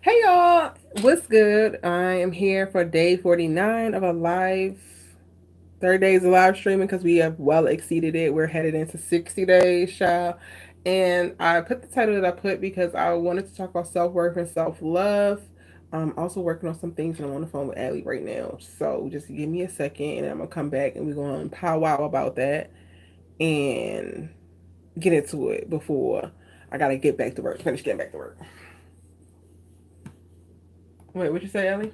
Hey y'all, what's good? I am here for day 49 of a live, third days of live streaming because we have well exceeded it. We're headed into 60 days, child. And I put the title that I put because I wanted to talk about self worth and self love. I'm also working on some things and I'm on the phone with Allie right now. So just give me a second and I'm going to come back and we're going to powwow about that and get into it before I got to get back to work, finish getting back to work. Wait, what you say, Allie?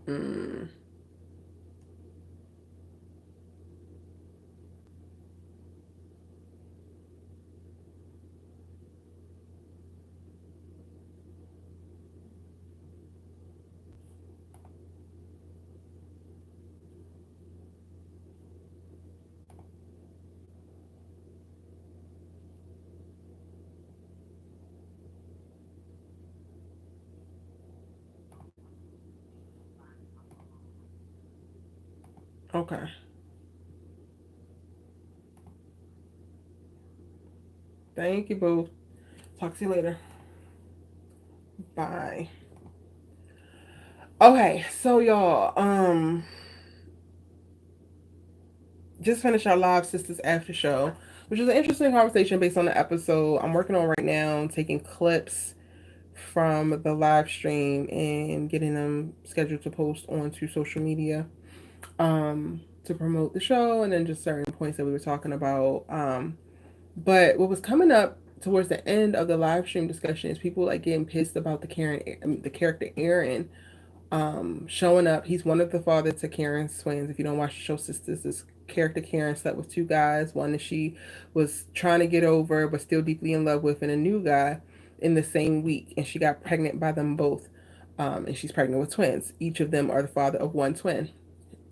Mm, okay. Thank you both. Talk to you later. Bye. Okay, so y'all, just finished our live sisters after show, which is an interesting conversation based on the episode I'm working on right now, taking clips from the live stream and getting them scheduled to post onto social media to promote the show and then just certain points that we were talking about. But what was coming up towards the end of the live stream discussion is people like getting pissed about the character Aaron showing up. He's one of the father to Karen's twins. If you don't watch the show Sisters, this character Karen slept with two guys, one that she was trying to get over but still deeply in love with, and a new guy in the same week, and she got pregnant by them both. And she's pregnant with twins. Each of them are the father of one twin.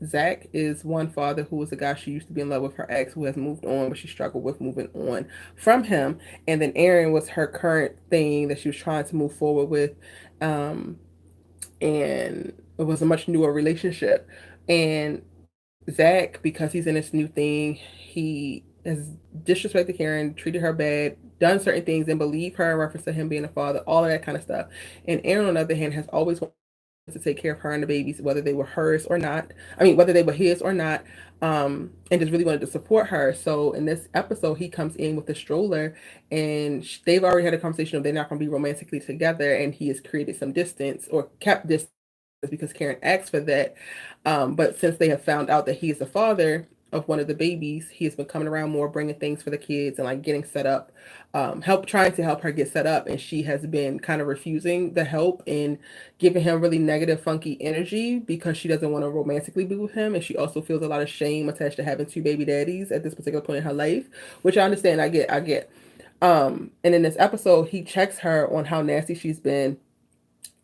Zach is one father who was a guy she used to be in love with, her ex, who has moved on, but she struggled with moving on from him. And then Aaron was her current thing that she was trying to move forward with. Um, and it was a much newer relationship. And Zach, because he's in this new thing, he has disrespected Karen, treated her bad, done certain things, and believe her in reference to him being a father, all of that kind of stuff. And Aaron, on the other hand, has always wanted to take care of her and the babies, whether they were hers or not. I mean, whether they were his or not, and just really wanted to support her. So in this episode, he comes in with a stroller, and they've already had a conversation of they're not going to be romantically together, and he has created some distance or kept distance because Karen asked for that. But since they have found out that he is the father of one of the babies, he has been coming around more, bringing things for the kids and like getting set up, trying to help her get set up. And she has been kind of refusing the help and giving him really negative, funky energy because she doesn't want to romantically be with him. And she also feels a lot of shame attached to having two baby daddies at this particular point in her life, which I understand. I get. And in this episode, he checks her on how nasty she's been,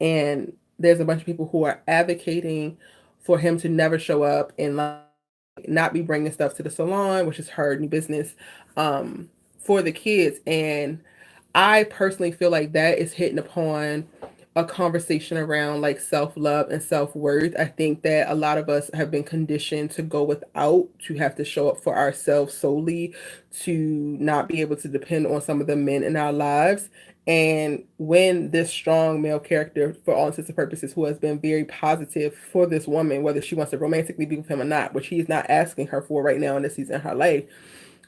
and there's a bunch of people who are advocating for him to never show up and like not be bringing stuff to the salon, which is her new business, um, for the kids. And I personally feel like that is hitting upon a conversation around like self love and self worth. I think that a lot of us have been conditioned to go without, to have to show up for ourselves solely, to not be able to depend on some of the men in our lives. And when this strong male character, for all intents and purposes, who has been very positive for this woman, whether she wants to romantically be with him or not, which he's not asking her for right now in this season of her life,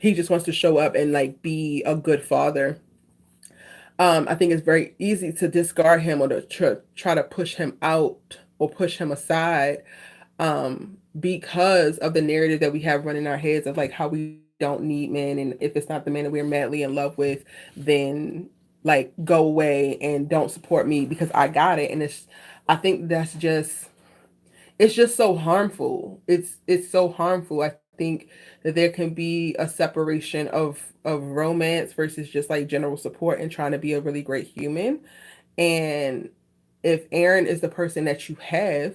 he just wants to show up and like be a good father. I think it's very easy to discard him or to try to push him out or push him aside, because of the narrative that we have running our heads of like how we don't need men, and if it's not the man that we're madly in love with, then like go away and don't support me because I got it. And I think that's just, it's just so harmful. It's so harmful. I think that there can be a separation of romance versus just like general support and trying to be a really great human. And if Aaron is the person that you have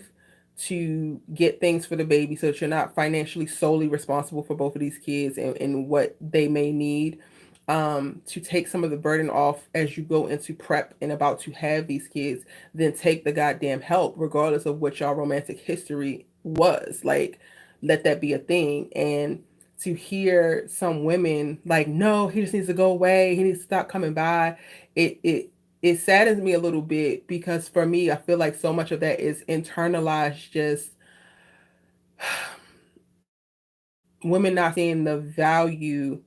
to get things for the baby so that you're not financially solely responsible for both of these kids and what they may need, to take some of the burden off as you go into prep and about to have these kids, then take the goddamn help, regardless of what y'all romantic history was. Like, let that be a thing. And to hear some women like, no, he just needs to go away. He needs to stop coming by. It saddens me a little bit because for me, I feel like so much of that is internalized, just women not seeing the value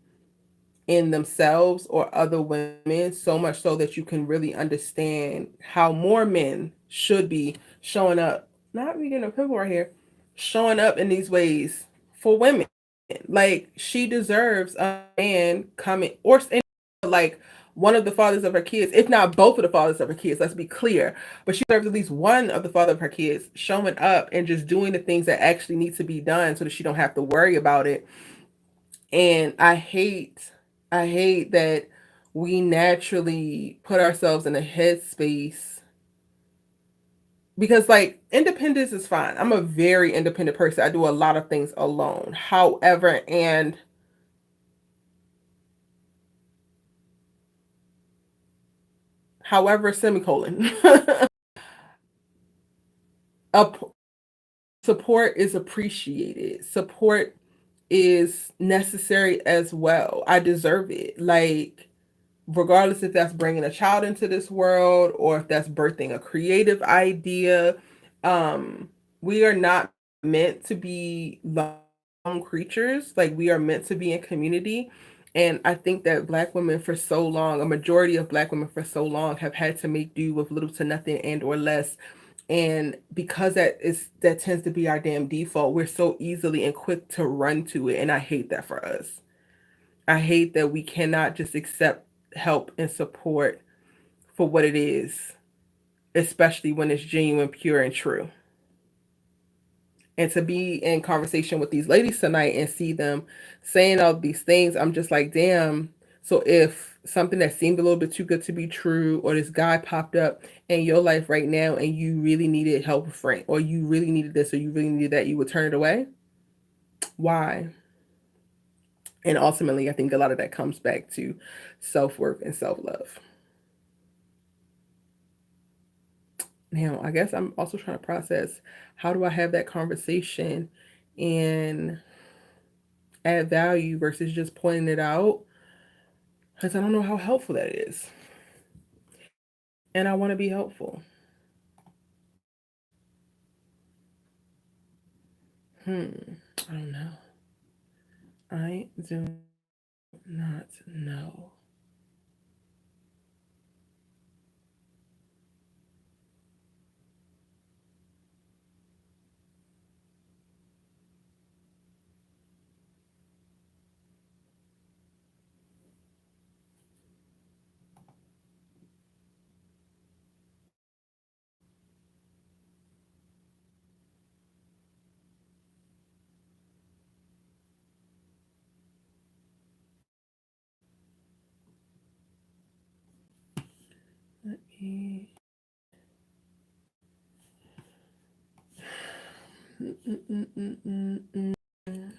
in themselves or other women, so much so that you can really understand how more men should be showing up. Not me getting a pimple right here, showing up in these ways for women. Like, she deserves a man coming, or like one of the fathers of her kids, if not both of the fathers of her kids, let's be clear, but she deserves at least one of the father of her kids showing up and just doing the things that actually need to be done so that she don't have to worry about it. And I hate that we naturally put ourselves in a headspace, because like independence is fine. I'm a very independent person. I do a lot of things alone. However, semicolon. Up Support is appreciated. Support is necessary as well. I deserve it. Like, regardless if that's bringing a child into this world or if that's birthing a creative idea. um we are not meant to be lone creatures. Like, we are meant to be in community. And I think that black women for so long, a majority of black women for so long, have had to make do with little to nothing and or less. And because that tends to be our damn default, we're so easily and quick to run to it. And I hate that for us. I hate that we cannot just accept help and support for what it is, especially when it's genuine, pure, and true. And to be in conversation with these ladies tonight and see them saying all these things, I'm just like, damn. So if something that seemed a little bit too good to be true, or this guy popped up in your life right now and you really needed help with Frank, or you really needed this, or you really needed that, you would turn it away? Why? And ultimately, I think a lot of that comes back to self worth and self love. Now, I guess I'm also trying to process, how do I have that conversation and add value versus just pointing it out, because I don't know how helpful that is. And I want to be helpful. I don't know. I do not know. Let me. Mm, mm, mm, mm, mm, mm.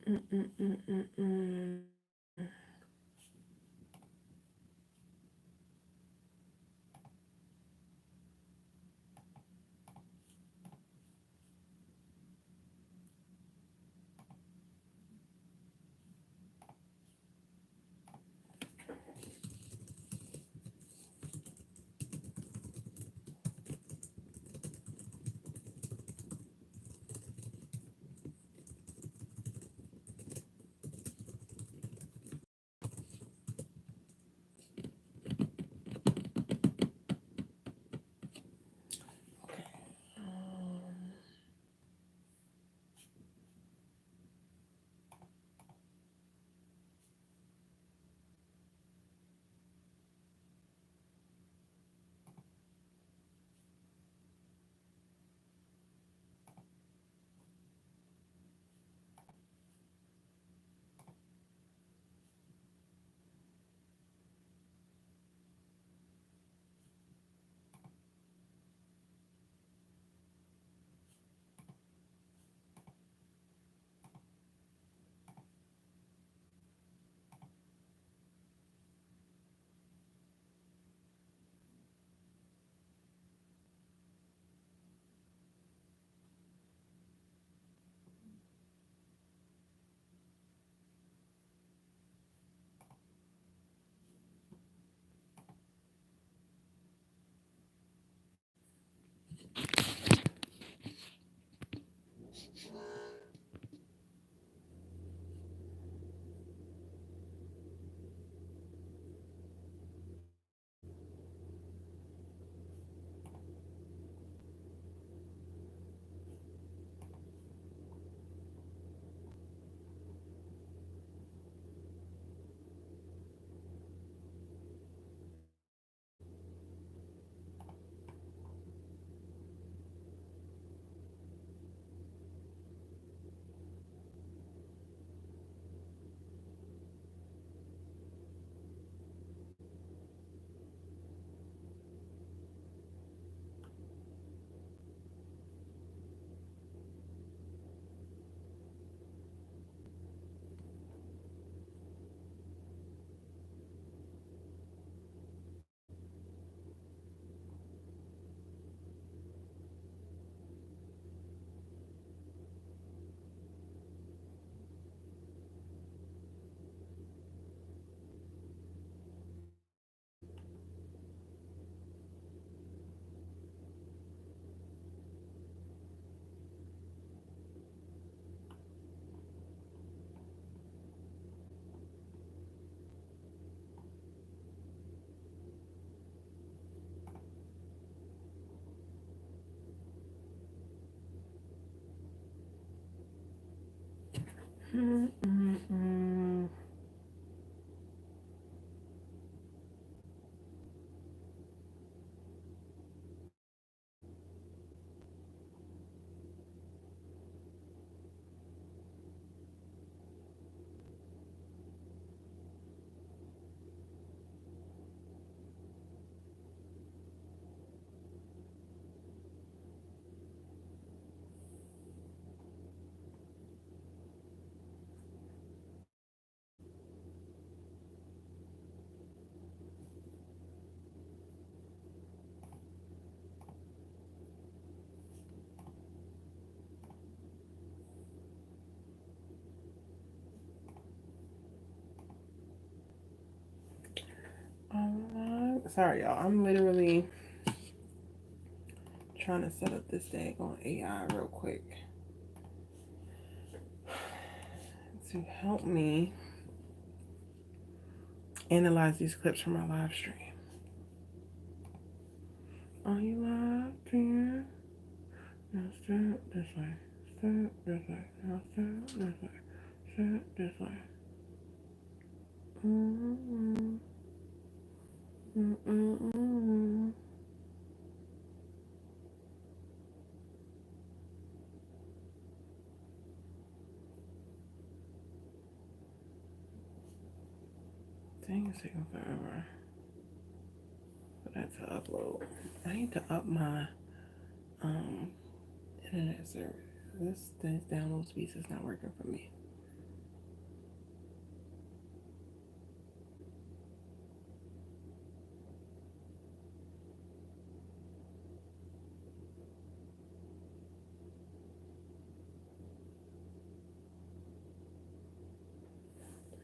Mm, mm, mm, mm, mm. Mm-mm-mm. Sorry, y'all. I'm literally trying to set up this daggone AI real quick to help me analyze these clips from our live stream. Are you live, dear? Now step this way. Step this way. Now step this way. Step this way. Mm-mm. Mm-mm-mm. Dang, it's taking forever for that to upload. I need to up my um internet service. This download speed is not working for me.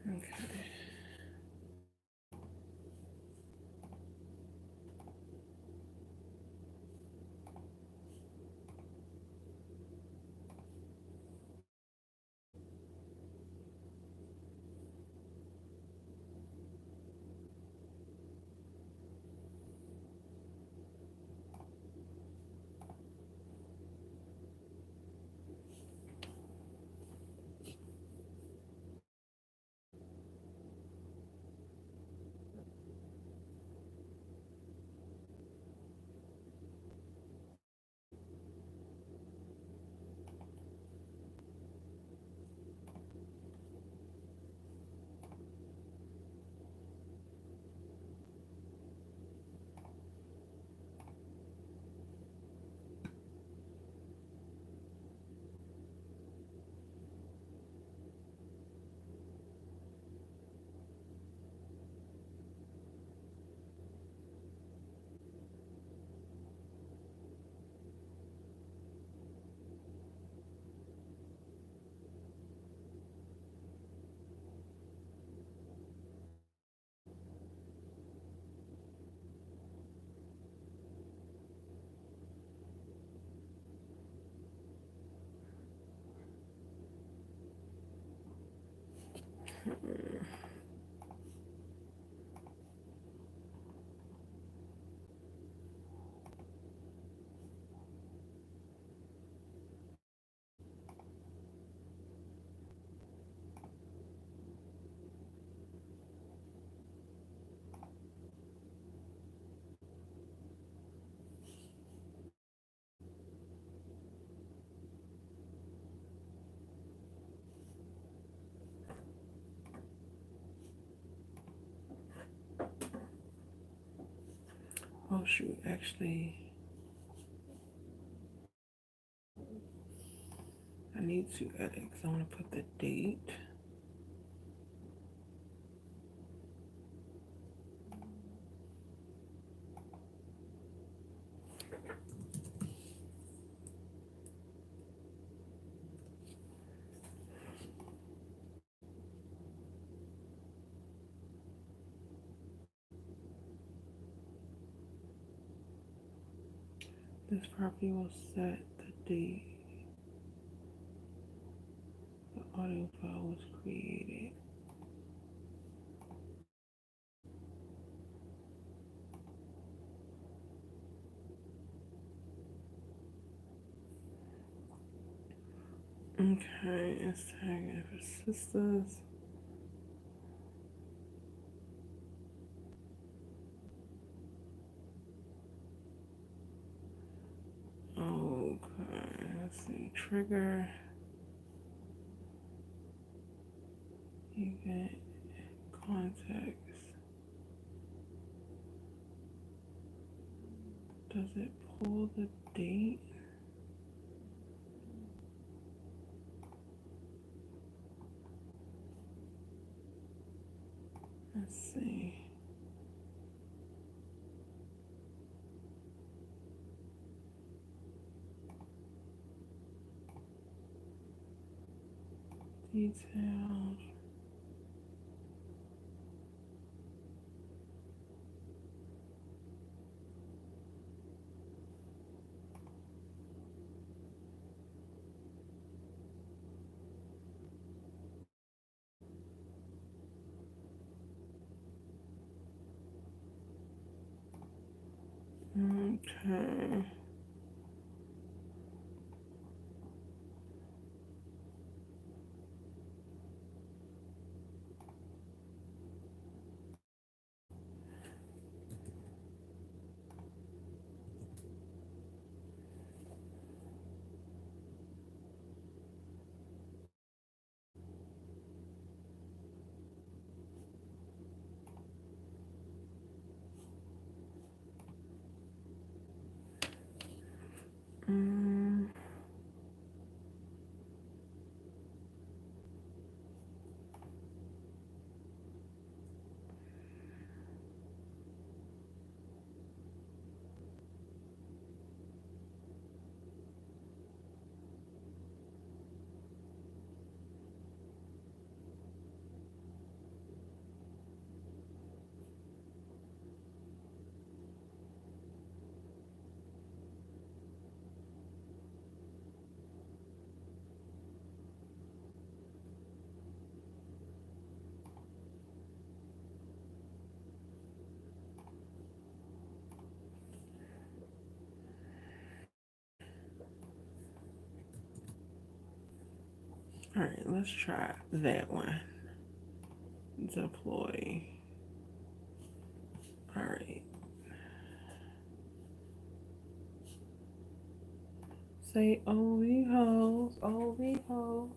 Okay. Oh shoot, actually, I need to edit because I want to put the date. This property will set the date the audio file was created. Okay, it's tagging for sisters. Okay, let's see. Trigger, event, context. Does it pull the date? Let's see. Details. Okay. Mm, all right, let's try that one. Deploy. All right. Say, oh, we hoes, oh, we hoes.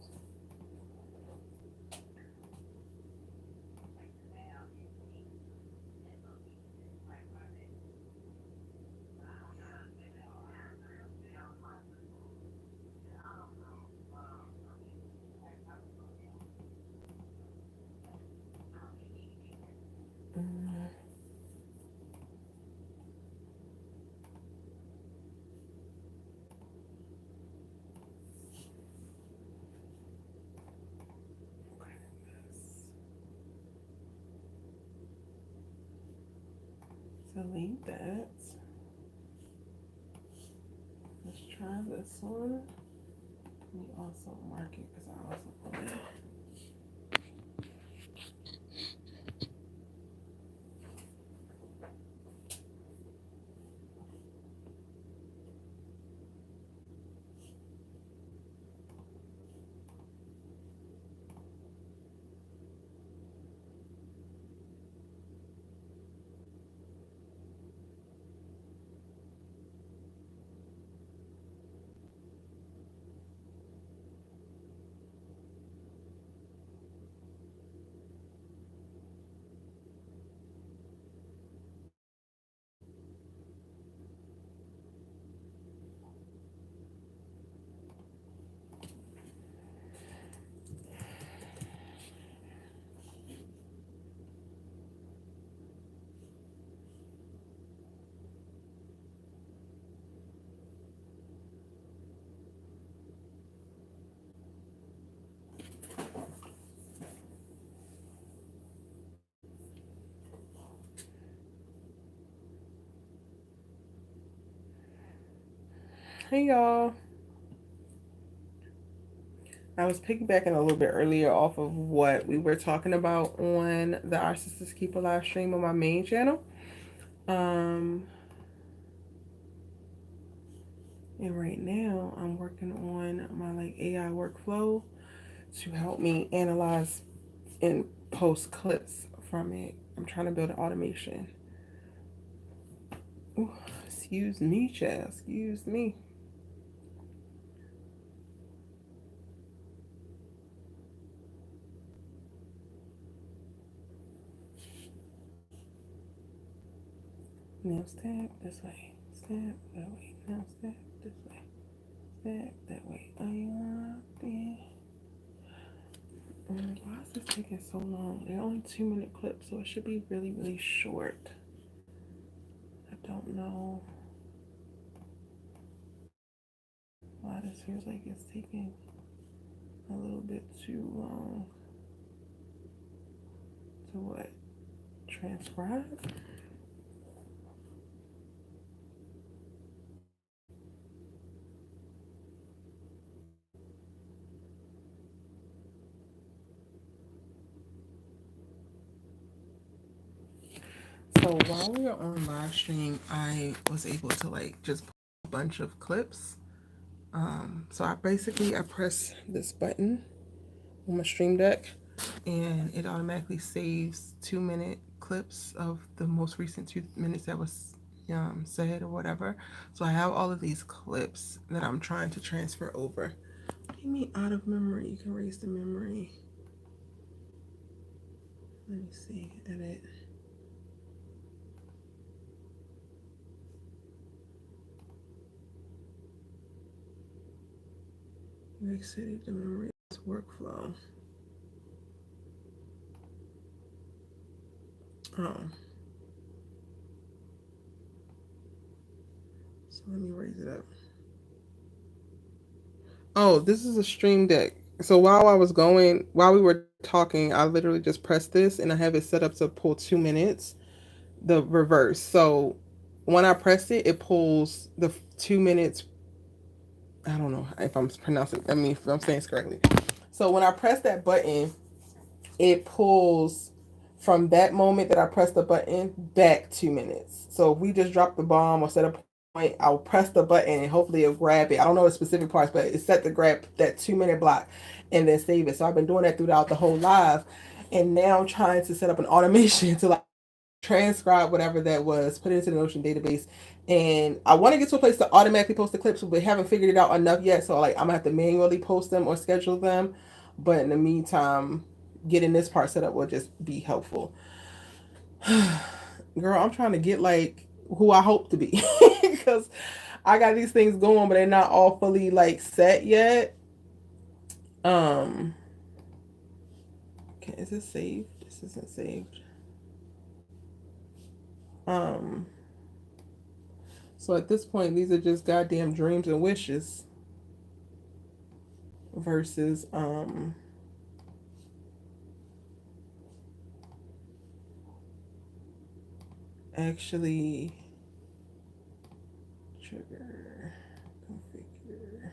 Mm, okay, delete that. Let's try this one. Let me also mark it because I also put it. Hey y'all. I was piggybacking a little bit earlier off of what we were talking about on the Our Sisters Keep Alive stream on my main channel. Um, and right now I'm working on my like AI workflow to help me analyze and post clips from it. I'm trying to build an automation. Ooh, excuse me, child. Excuse me. Now stab this way. Stab that way. Now stab this way. Stab that way. Yeah. Why is this taking so long? They're only 2 minute clips, so it should be really, really short. I don't know why this feels like it's taking a little bit too long to what? Transcribe? So while we were on live stream, I was able to like just put a bunch of clips. So I press this button on my stream deck and it automatically saves 2 minute clips of the most recent 2 minutes that was said or whatever. So I have all of these clips that I'm trying to transfer over. What do you mean out of memory? You can erase the memory. Let me see. Edit. You exited the memory workflow. Oh. So let me raise it up. Oh, this is a stream deck. So while we were talking, I literally just pressed this and I have it set up to pull 2 minutes, the reverse. So when I press it, it pulls the 2 minutes. I don't know if I'm pronouncing, I mean, if I'm saying this correctly. So when I press that button, it pulls from that moment that I press the button back 2 minutes. So if we just drop the bomb or set a point, I'll press the button and hopefully it'll grab it. I don't know the specific parts, but it's set to grab that 2 minute block and then save it. So I've been doing that throughout the whole live. And now I'm trying to set up an automation to like transcribe whatever that was, put it into the Notion database. And I want to get to a place to automatically post the clips, but haven't figured it out enough yet. So like I'm gonna have to manually post them or schedule them. But in the meantime, getting this part set up will just be helpful. Girl, I'm trying to get like who I hope to be because I got these things going, but they're not all fully like set yet. Um, okay, is this saved? This isn't saved. Um, so at this point, these are just goddamn dreams and wishes versus actually trigger configure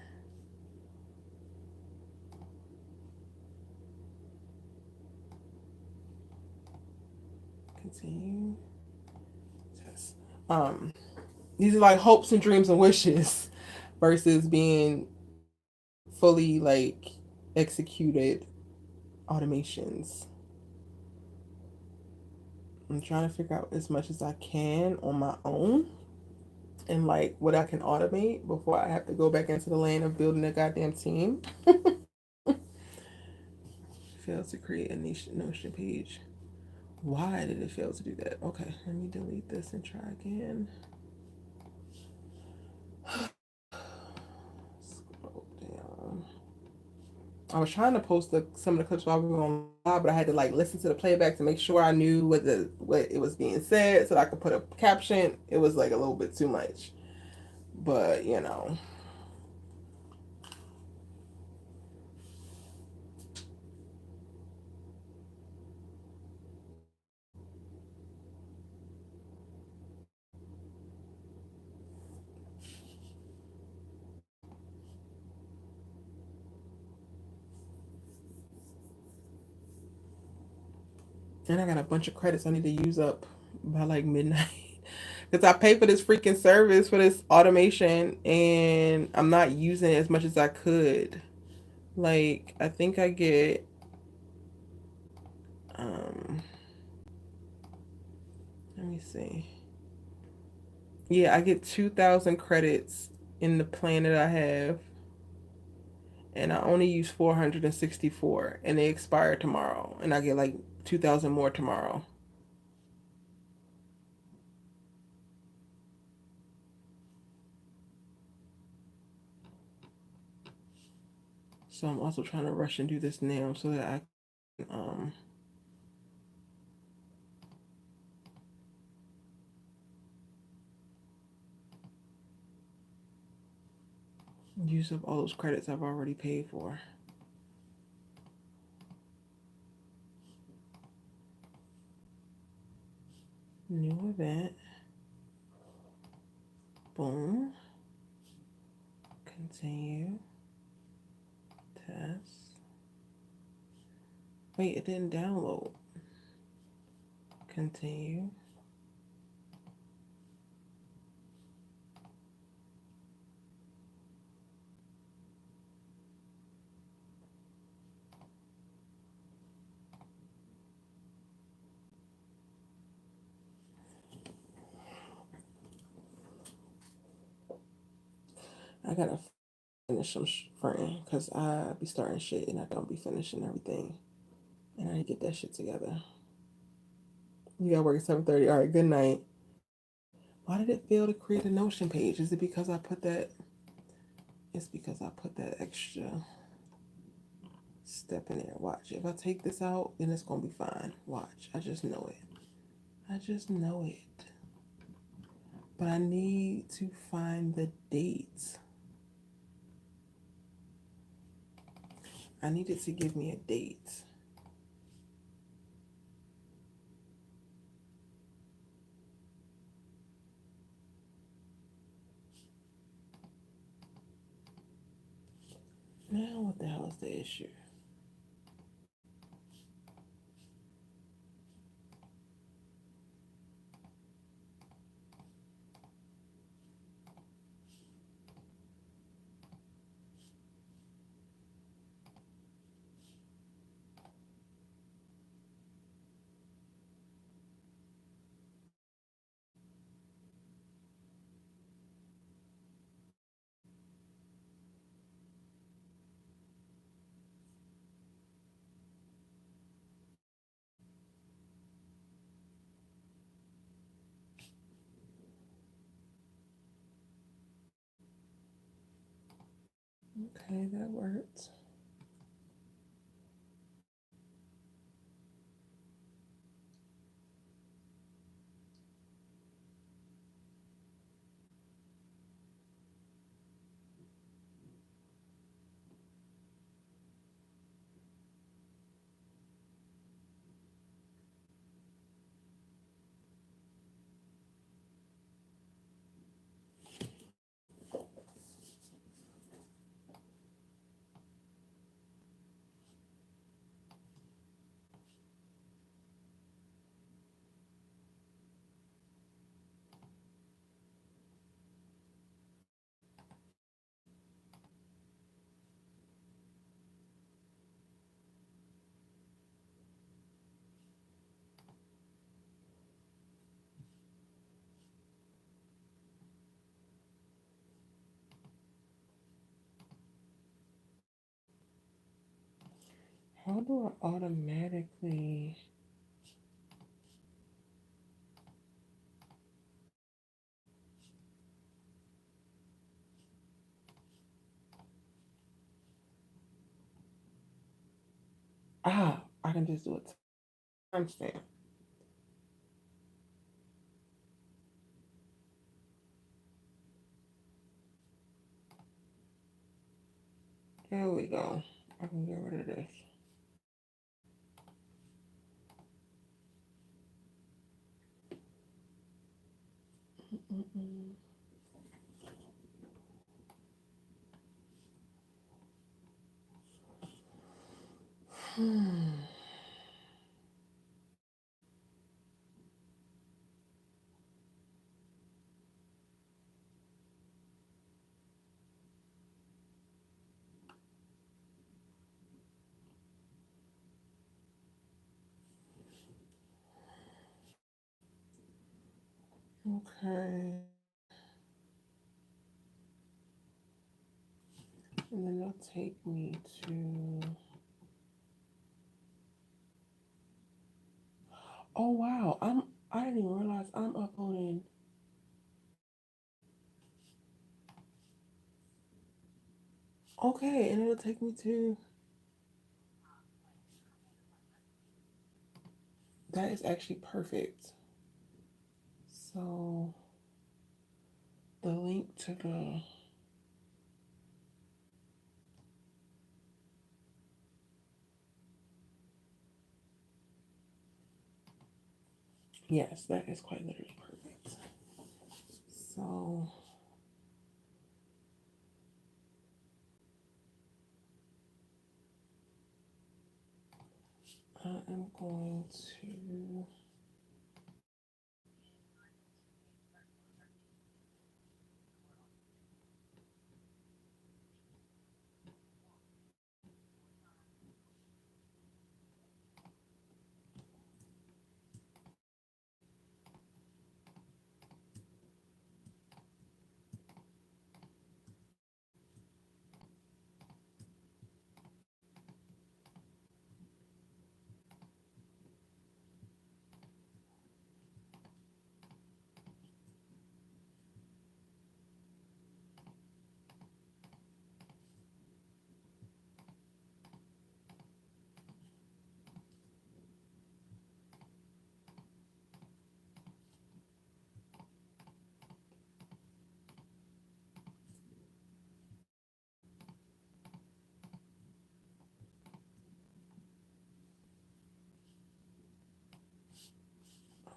continue test. These are like hopes and dreams and wishes versus being fully like executed automations. I'm trying to figure out as much as I can on my own and like what I can automate before I have to go back into the lane of building a goddamn team. Fails to create a Notion page. Why did it fail to do that? Okay, let me delete this and try again. Scroll down. I was trying to post some of the clips while we were on live, but I had to like listen to the playback to make sure I knew what it was being said so that I could put a caption. It was like a little bit too much, but you know. And I got a bunch of credits I need to use up by like midnight. Because I pay for this freaking service for this automation and I'm not using it as much as I could. Like, I think I get, um, let me see. Yeah, I get 2,000 credits in the plan that I have. And I only use 464 and they expire tomorrow. And I get like 2,000 more tomorrow. So I'm also trying to rush and do this now so that I can use up all those credits I've already paid for. New event. Boom. Continue. Test. Wait, it didn't download. Continue. I gotta finish some friend because I be starting shit and I don't be finishing everything. And I need to get that shit together. You gotta work at 7:30. All right, good night. Why did it fail to create a Notion page? Is it because I put that? It's because I put that extra step in there. Watch. If I take this out, then it's gonna be fine. Watch. I just know it. I just know it. But I need to find the dates. I needed to give me a date. Now, what the hell is the issue? Okay, that worked. How do I automatically? I can just do it. Timestamp. There we go. I can get rid of this. Mm-mm. Hmm. Okay. And then they'll take me to. Oh wow! I didn't even realize I'm uploading. Okay, and it'll take me to. That is actually perfect. So the link to the. Yes, that is quite literally perfect. So I am going to.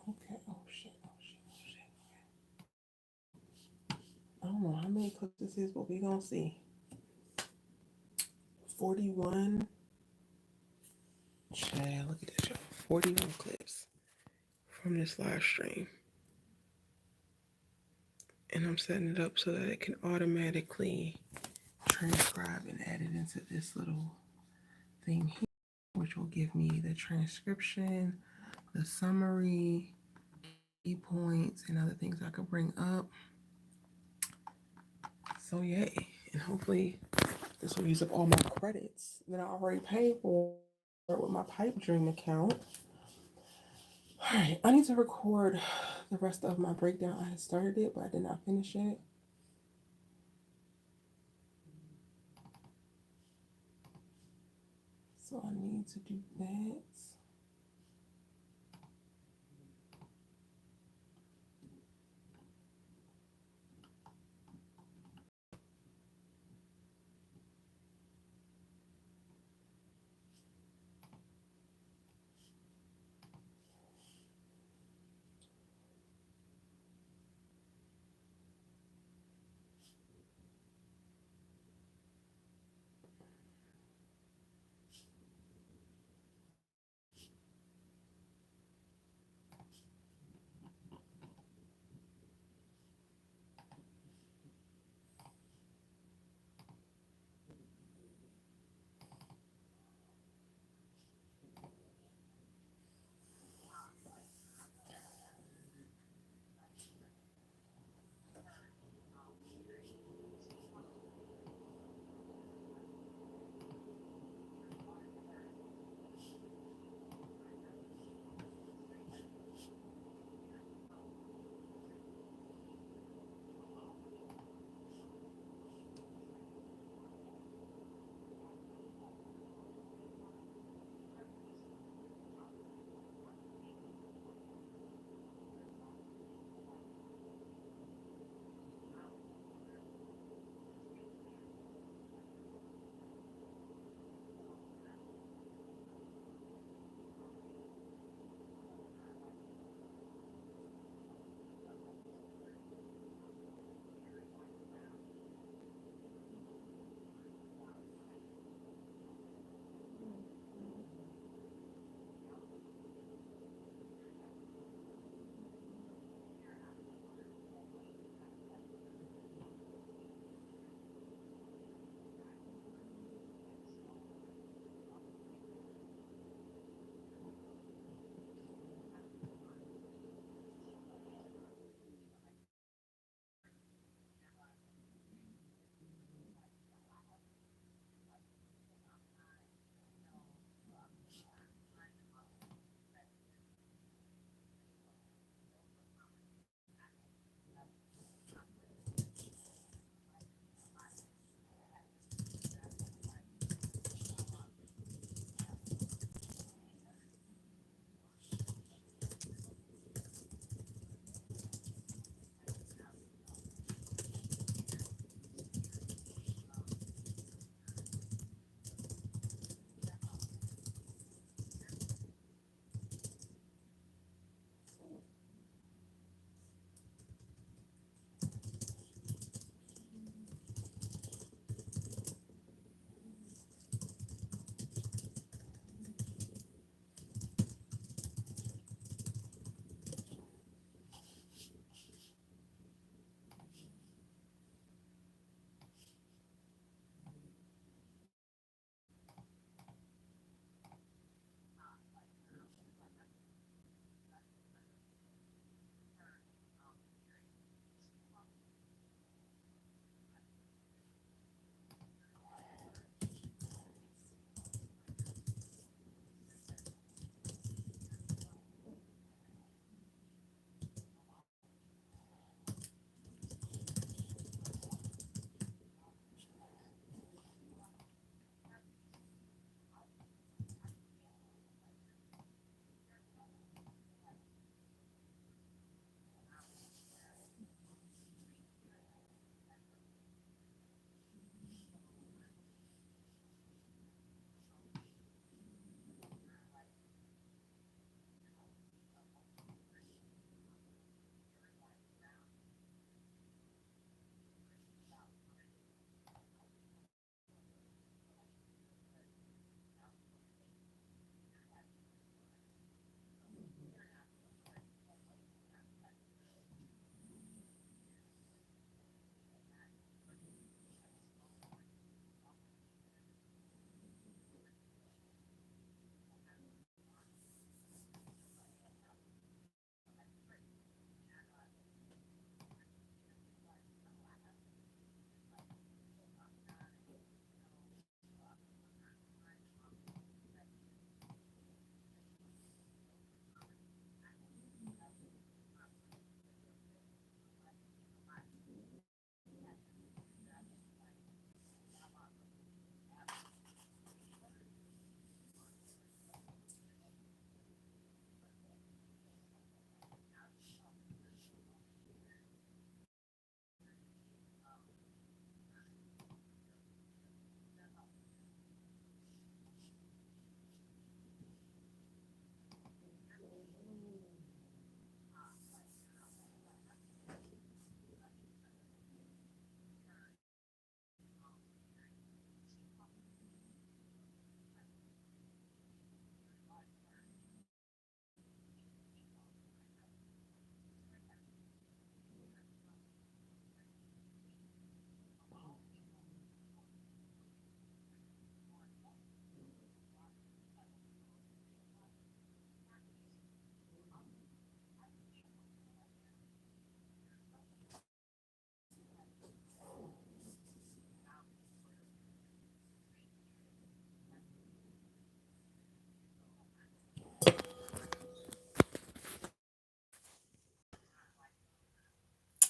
Okay. Oh shit. Oh shit. Oh shit. I don't know how many clips this is, but we gonna see. 41. Chad, look at this, y'all. 41 clips from this live stream. And I'm setting it up so that it can automatically transcribe and add it into this little thing here, which will give me the transcription, the summary, key points, and other things I could bring up. So yay. And hopefully this will use up all my credits that I already paid for with my Pipe Dream account. All right, I need to record the rest of my breakdown. I had started it, but I did not finish it. So I need to do that.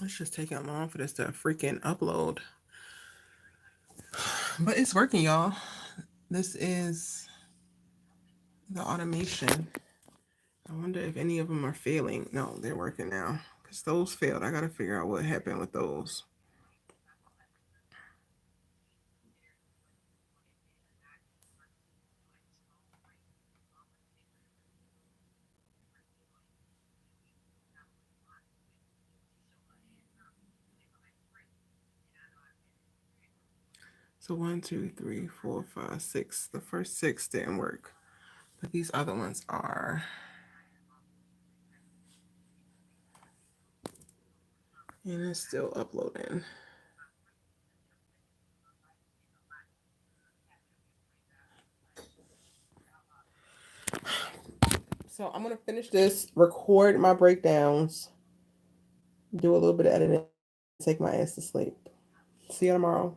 It's just taking long for this to freaking upload. But it's working, y'all. This is the automation. I wonder if any of them are failing. No, they're working now. Because those failed. I got to figure out what happened with those. So 1, 2, 3, 4, 5, 6. The first 6 didn't work. But these other ones are. And it's still uploading. So I'm going to finish this, record my breakdowns, do a little bit of editing, take my ass to sleep. See you tomorrow.